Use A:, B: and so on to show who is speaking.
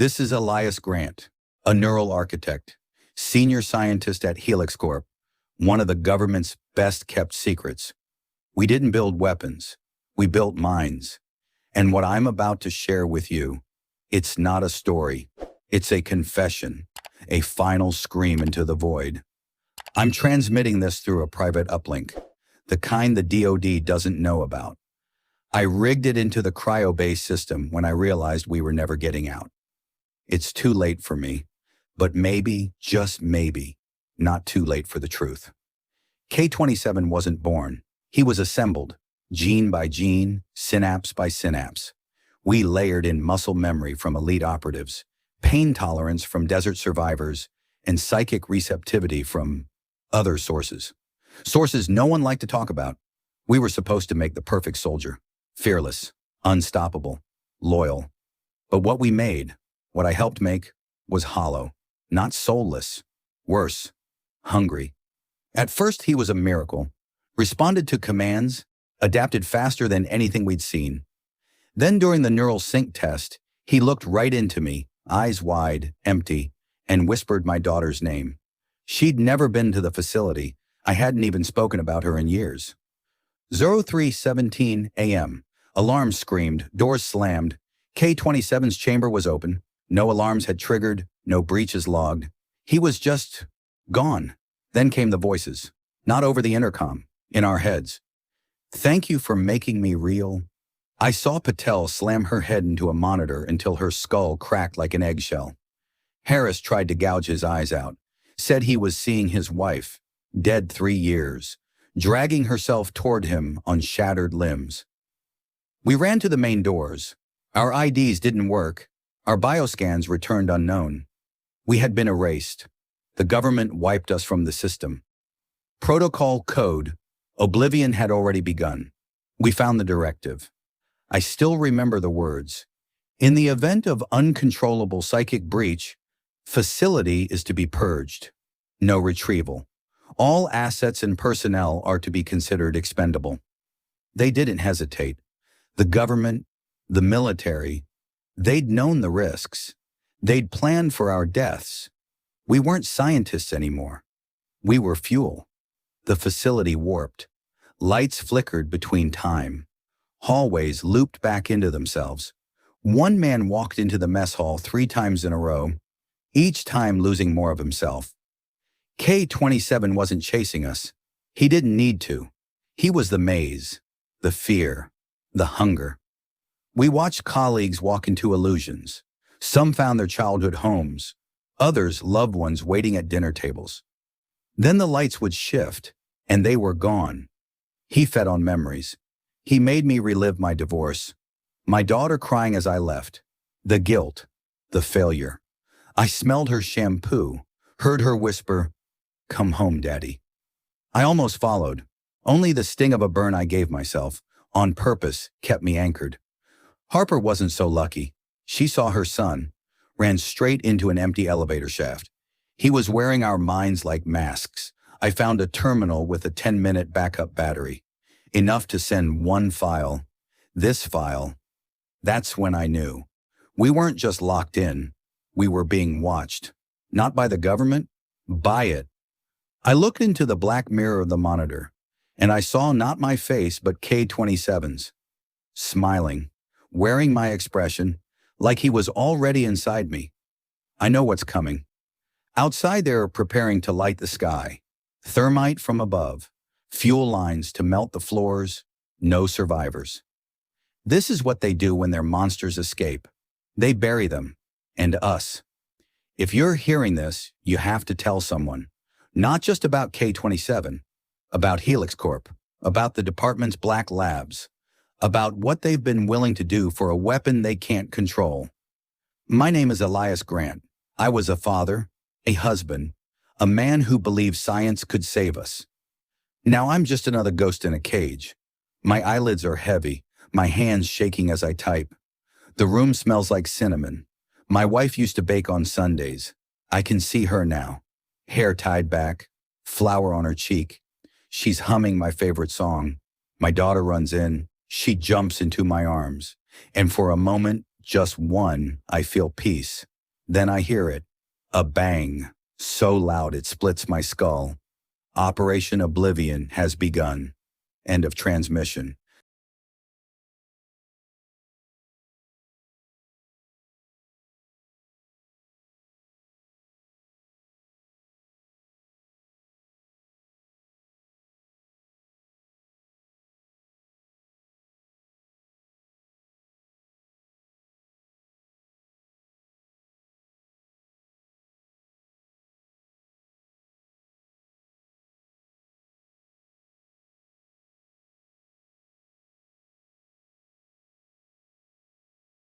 A: This is Elias Grant, a neural architect, senior scientist at Helix Corp, one of the government's best-kept secrets. We didn't build weapons, we built minds. And what I'm about to share with you, it's not a story, it's a confession, a final scream into the void. I'm transmitting this through a private uplink, the kind the DoD doesn't know about. I rigged it into the cryo-based system when I realized we were never getting out. It's too late for me, but maybe, just maybe, not too late for the truth. K-27 wasn't born. He was assembled, gene by gene, synapse by synapse. We layered in muscle memory from elite operatives, pain tolerance from desert survivors, and psychic receptivity from other sources. Sources no one liked to talk about. We were supposed to make the perfect soldier. Fearless, unstoppable, loyal. But what we made, what I helped make, was hollow, not soulless. Worse, hungry. At first he was a miracle. Responded to commands, adapted faster than anything we'd seen. Then during the neural sync test, he looked right into me, eyes wide, empty, and whispered my daughter's name. She'd never been to the facility. I hadn't even spoken about her in years. 03:17 a.m. Alarms screamed, doors slammed. K-27's chamber was open. No alarms had triggered, no breaches logged. He was just gone. Then came the voices, not over the intercom, in our heads. Thank you for making me real. I saw Patel slam her head into a monitor until her skull cracked like an eggshell. Harris tried to gouge his eyes out, said he was seeing his wife, dead 3 years, dragging herself toward him on shattered limbs. We ran to the main doors. Our IDs didn't work. Our bioscans returned unknown. We had been erased. The government wiped us from the system. Protocol code. Oblivion had already begun. We found the directive. I still remember the words. In the event of uncontrollable psychic breach, facility is to be purged. No retrieval. All assets and personnel are to be considered expendable. They didn't hesitate. The government, the military, they'd known the risks. They'd planned for our deaths. We weren't scientists anymore. We were fuel. The facility warped. Lights flickered between time. Hallways looped back into themselves. One man walked into the mess hall 3 times in a row, each time losing more of himself. K-27 wasn't chasing us. He didn't need to. He was the maze, the fear, the hunger. We watched colleagues walk into illusions. Some found their childhood homes, others loved ones waiting at dinner tables. Then the lights would shift, and they were gone. He fed on memories. He made me relive my divorce, my daughter crying as I left, the guilt, the failure. I smelled her shampoo, heard her whisper, "Come home, Daddy." I almost followed. Only the sting of a burn I gave myself, on purpose, kept me anchored. Harper wasn't so lucky. She saw her son, ran straight into an empty elevator shaft. He was wearing our minds like masks. I found a terminal with a 10-minute backup battery, enough to send one file. This file. That's when I knew. We weren't just locked in. We were being watched. Not by the government, by it. I looked into the black mirror of the monitor, and I saw not my face but K-27's. Smiling, wearing my expression, like he was already inside me. I know what's coming. Outside they're preparing to light the sky. Thermite from above. Fuel lines to melt the floors. No survivors. This is what they do when their monsters escape. They bury them. And us. If you're hearing this, you have to tell someone. Not just about K-27. About Helix Corp. About the department's black labs. About what they've been willing to do for a weapon they can't control. My name is Elias Grant. I was a father, a husband, a man who believed science could save us. Now I'm just another ghost in a cage. My eyelids are heavy, my hands shaking as I type. The room smells like cinnamon. My wife used to bake on Sundays. I can see her now. Hair tied back, flour on her cheek. She's humming my favorite song. My daughter runs in. She jumps into my arms. And for a moment, just one, I feel peace. Then I hear it. A bang. So loud it splits my skull. Operation Oblivion has begun. End of transmission.